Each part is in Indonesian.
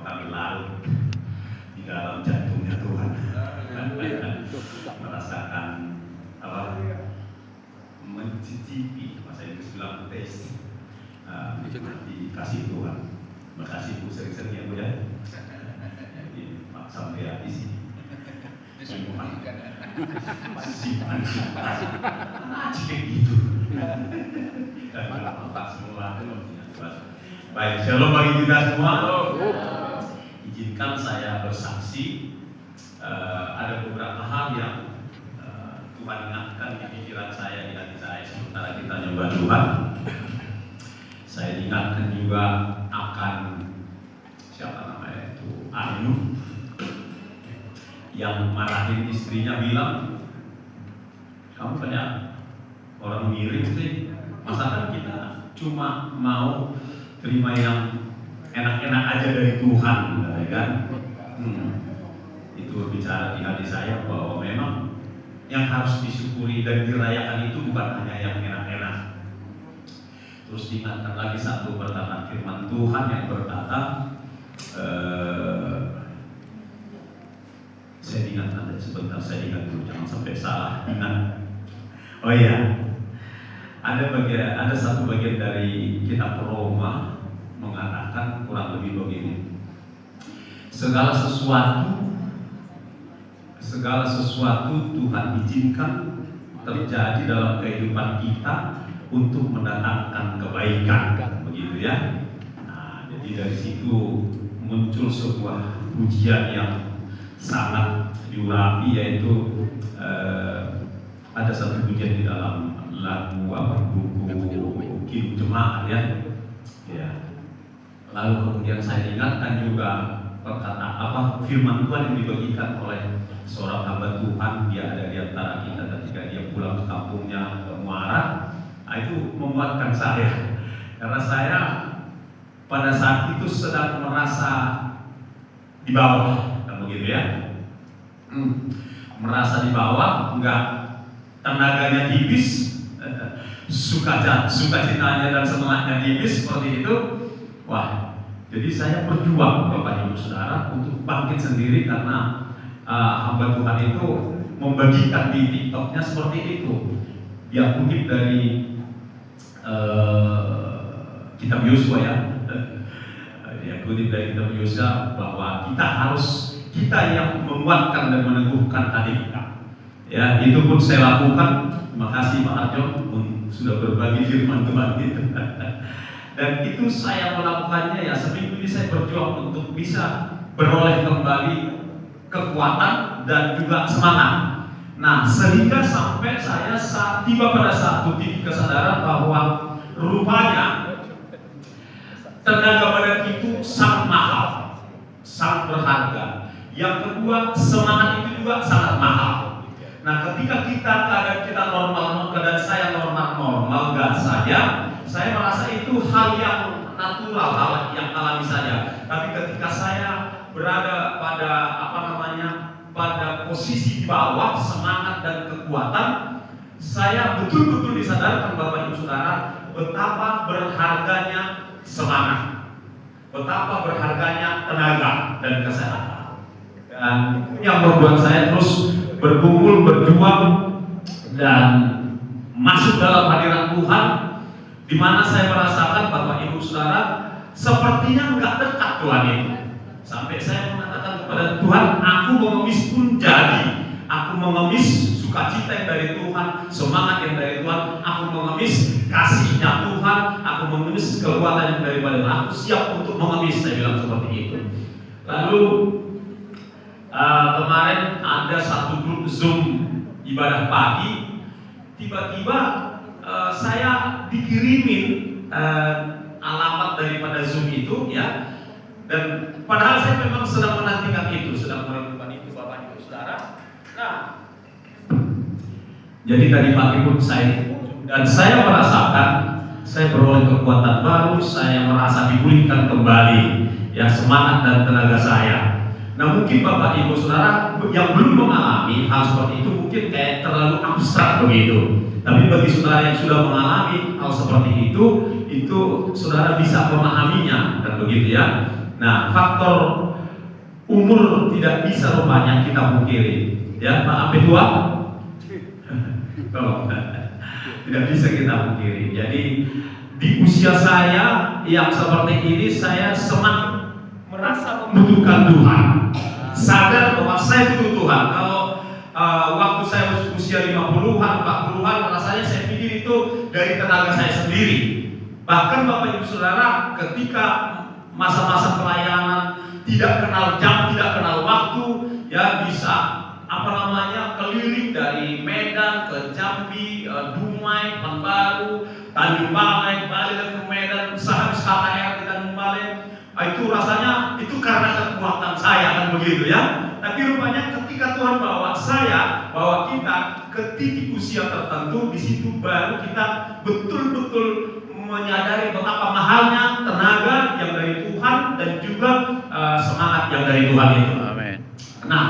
kami larut di dalam jantungnya Tuhan. Merasakan apa? Mencicipi, bahasa Inggris bilang taste, dikasih Tuhan. Makasih Bu, sering-sering ya Bu ya. Jadi Pak sampai di sini. Simpan kayak gitu. Dan Pak semua. Baik, shalom bagi kita semua. Izinkan saya bersaksi. Ada beberapa hal yang Tuhan ingatkan di pikiran saya, di hati saya sementara kita nyembah Tuhan. Saya ingatkan juga akan siapa namanya itu Ayub yang marahin istrinya, bilang, kamu banyak orang mirip sih, masakan kita cuma mau terima yang enak-enak aja dari Tuhan, kan? Itu bicara di hati saya bahwa memang yang harus disyukuri dan dirayakan itu bukan hanya yang enak-enak. Terus diingatkan lagi satu perkataan firman Tuhan yang berkata, saya ingatkan sebentar, saya ingat dulu, jangan sampai salah ingat. Oh iya, ada satu bagian dari kitab Roma mengatakan kurang lebih begini: segala sesuatu Tuhan izinkan terjadi dalam kehidupan kita untuk mendatangkan kebaikan, begitu ya. Nah, jadi dari situ muncul sebuah pujian yang sangat diurapi, yaitu ada satu pujian di dalam lagu buku Kidung Jemaat ya. Lalu kemudian saya ingatkan juga firman Tuhan yang dibagikan oleh seorang hamba Tuhan. Dia ada di antara kita ketika dia pulang ke kampungnya ke Muara. Nah, itu membuatkan saya, karena saya pada saat itu sedang merasa di bawah, begitu ya. Merasa di bawah, enggak, tenaganya tipis, sukacitanya dan semangatnya tipis seperti itu. Wah, jadi saya berjuang Bapak Ibu Saudara untuk bangkit sendiri, karena hamba Tuhan itu membagikan di TikToknya seperti itu. Dia kutip dari kitab Yosua ya. Dia kutip dari kitab Yosua bahwa kita yang menguatkan dan meneguhkan hati kita. Ya, itu pun saya lakukan. Terima kasih Pak Arjo sudah berbagi firman Tuhan itu. Dan itu saya melakukannya ya, seminggu ini saya berjuang untuk bisa beroleh kembali kekuatan dan juga semangat. Nah, sehingga sampai saya tiba pada satu titik kesadaran bahwa rupanya tenaga badan itu sangat mahal, sangat berharga. Yang kedua, semangat itu juga sangat mahal. Nah, ketika keadaan kita normal, keadaan saya normal gak saya merasa itu hal yang natural, hal yang alami saja. Tapi ketika saya berada pada posisi di bawah, semangat dan kekuatan, saya betul-betul disadarkan Bapak Ibu Saudara betapa berharganya semangat, betapa berharganya tenaga dan kesehatan. Dan yang membuat saya terus berkumpul, berjuang dan masuk dalam hadirat Tuhan, di mana saya merasakan Bapak Ibu Saudara sepertinya enggak dekat Tuhan itu. Sampai saya mengatakan kepada Tuhan, aku mengemis pun jadi. Aku mengemis sukacita yang dari Tuhan, semangat yang dari Tuhan. Aku mengemis kasihnya Tuhan. Aku mengemis kekuatan yang daripada Tuhan. Aku siap untuk mengemis, saya bilang seperti itu. Lalu kemarin ada satu grup Zoom ibadah pagi. Tiba-tiba saya dikirimin alamat daripada Zoom itu ya. Dan padahal saya memang sedang menantikan itu, sedang merindukan itu Bapak Ibu Saudara. Nah, jadi tadi pagi pun saya merasakan saya beroleh kekuatan baru, saya merasa dipulihkan kembali ya semangat dan tenaga saya. Nah, mungkin Bapak Ibu Saudara yang belum mengalami hal seperti itu mungkin kayak terlalu abstrak begitu. Tapi bagi saudara yang sudah mengalami hal seperti itu saudara bisa memahaminya, dan begitu ya. Nah, faktor umur tidak bisa rupanya kita pungkiri. Ya, Pak sampai tua? Kalau tidak bisa kita pungkiri. Jadi di usia saya yang seperti ini, saya semakin merasa membutuhkan Tuhan. Sadar bahwa saya butuh Tuhan. Kalau waktu saya usia 50-an, 40-an, rasanya saya pikir itu dari tenaga saya sendiri. Bahkan Bapak Ibu Saudara, ketika masa-masa pelayanan tidak kenal jam, tidak kenal waktu, ya bisa keliling dari Medan ke Jambi, Dumai, Pekanbaru, Tanjung Balai, balik ke Medan, sehabis KKR di Tanjung Balai. Itu rasanya itu karena kekuatan saya, kan begitu ya. Tapi rupanya ketika Tuhan bawa kita ke titik usia tertentu, di situ baru kita betul-betul menyadari betapa mahalnya tenaga yang dari Tuhan dan juga semangat yang dari Tuhan itu. Amin. Nah,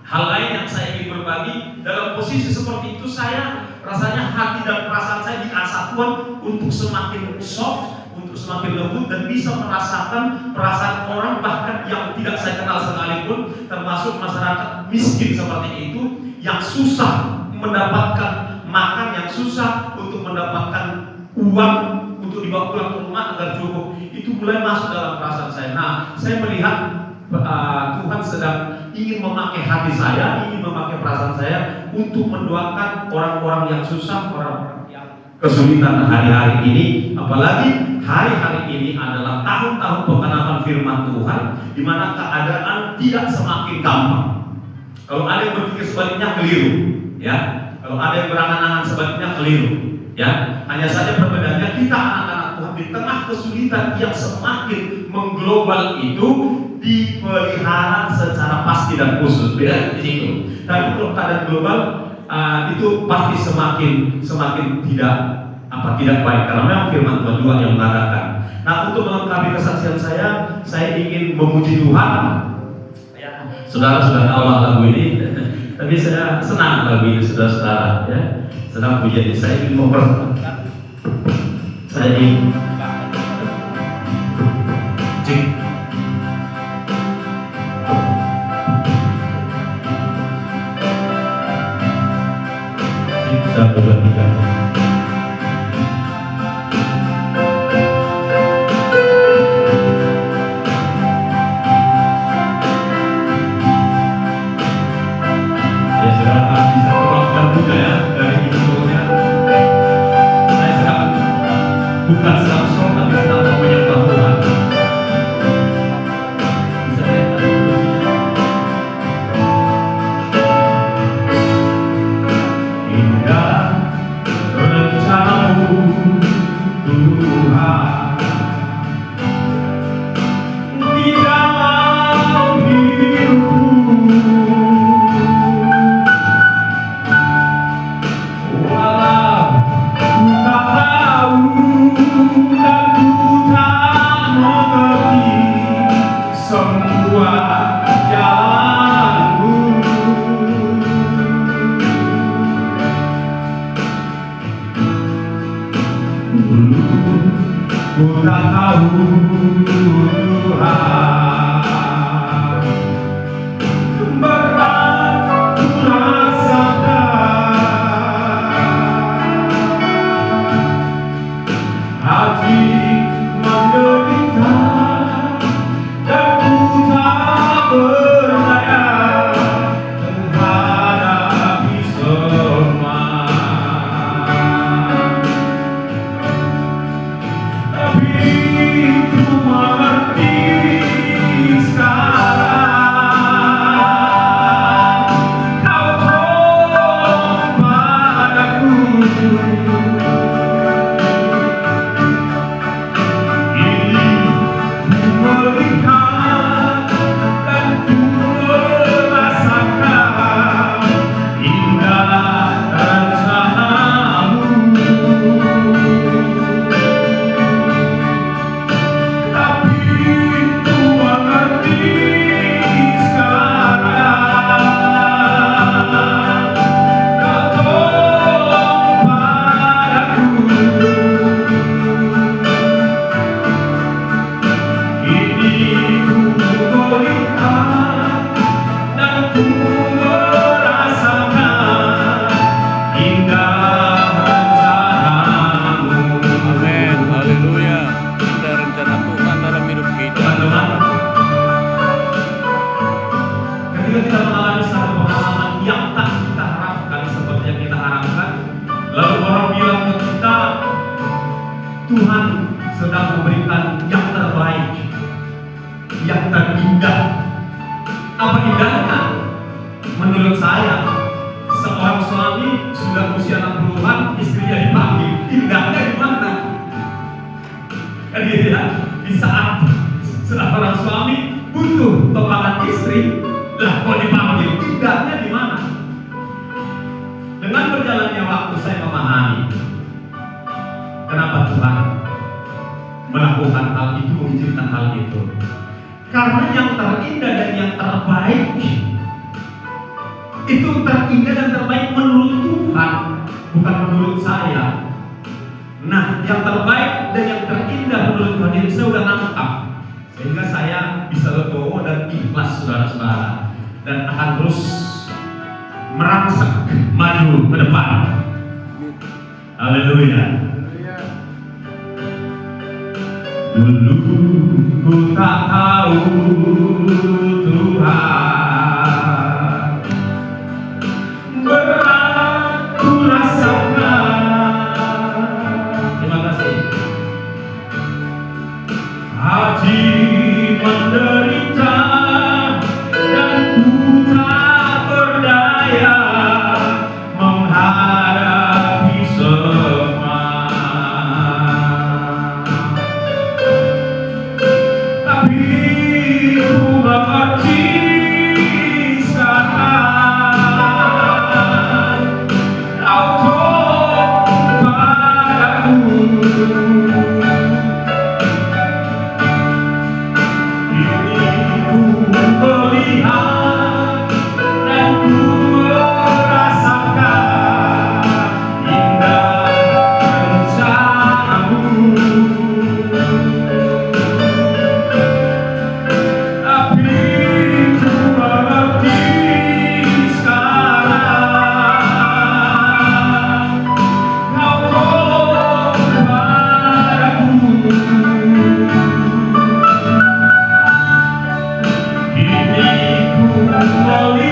hal lain yang saya ingin berbagi dalam posisi seperti itu, saya rasanya hati dan perasaan saya diasah Tuhan untuk semakin soft, untuk semakin lembut dan bisa merasakan perasaan orang bahkan yang tidak saya kenal sekalipun, termasuk masyarakat miskin seperti itu yang susah mendapatkan makan, yang susah untuk mendapatkan uang untuk dibawa pulang ke rumah agar cukup. Itu mulai masuk dalam perasaan saya. Nah, saya melihat Tuhan sedang ingin memakai hati saya, ingin memakai perasaan saya untuk mendoakan orang-orang yang susah, orang-orang yang kesulitan hari-hari ini. Apalagi hari-hari ini adalah tahun-tahun pengenalan firman Tuhan, di mana keadaan tidak semakin gampang. Kalau ada yang berpikir sebaliknya, keliru, ya. Kalau ada yang berangan-angan sebaliknya, keliru, ya. Hanya saja perbedaannya, kita anak-anak Tuhan di tengah kesulitan yang semakin mengglobal itu dipelihara secara pasti dan khusus, beda di situ. Tapi kalau keadaan global itu pasti semakin tidak baik, karena memang firman Tuhan juga yang mengatakan. Nah, untuk melengkapi kesaksian saya ingin memuji Tuhan. Saudara-saudara Allah lagu ini, tapi saya senang lagu ini, saudara-saudara, ya. Senang pujian ini, saya ingin memperkenalkan. Saya ingin satu dua tiga. Ya saudara bisa perlakukan juga ya dari infonya. Saya sedang bukan sedang show tapi sedang menyembah Tuhan. Bisa lihat indah rencanamu Tuhan di dalam hidupku. Walau ku tak tahu yang terindah. Apa indahnya? Menurut saya, seorang suami sudah usia 60-an, istrinya dipanggil, indahnya di mana? Kan gitu ya, di saat seorang suami butuh topangan istri, lah kok dipanggil, indahnya di mana? Dengan berjalannya waktu saya memahami kenapa Tuhan melakukan hal itu, mengizinkan hal itu. Karena yang terindah dan yang terbaik itu terindah dan terbaik menurut Tuhan, bukan menurut saya. Nah, yang terbaik dan yang terindah menurut Tuhan ini saya sudah nangkap, sehingga saya bisa legowo dan ikhlas, saudara-saudara, dan akan terus merangsek maju ke depan. Haleluya. Dulu ku tak tahu Tuhan, berat ku rasakan. Terima kasih. Hati menderita dan ku tak berdaya menghadapi semua. Tapi ku mengerti sekarang Kau tolong padaku. Kini ku melihat dan ku merasakan indah rencanamu. Tapi ku mengerti sekarang Kau tolong padaku. Kini ku melihat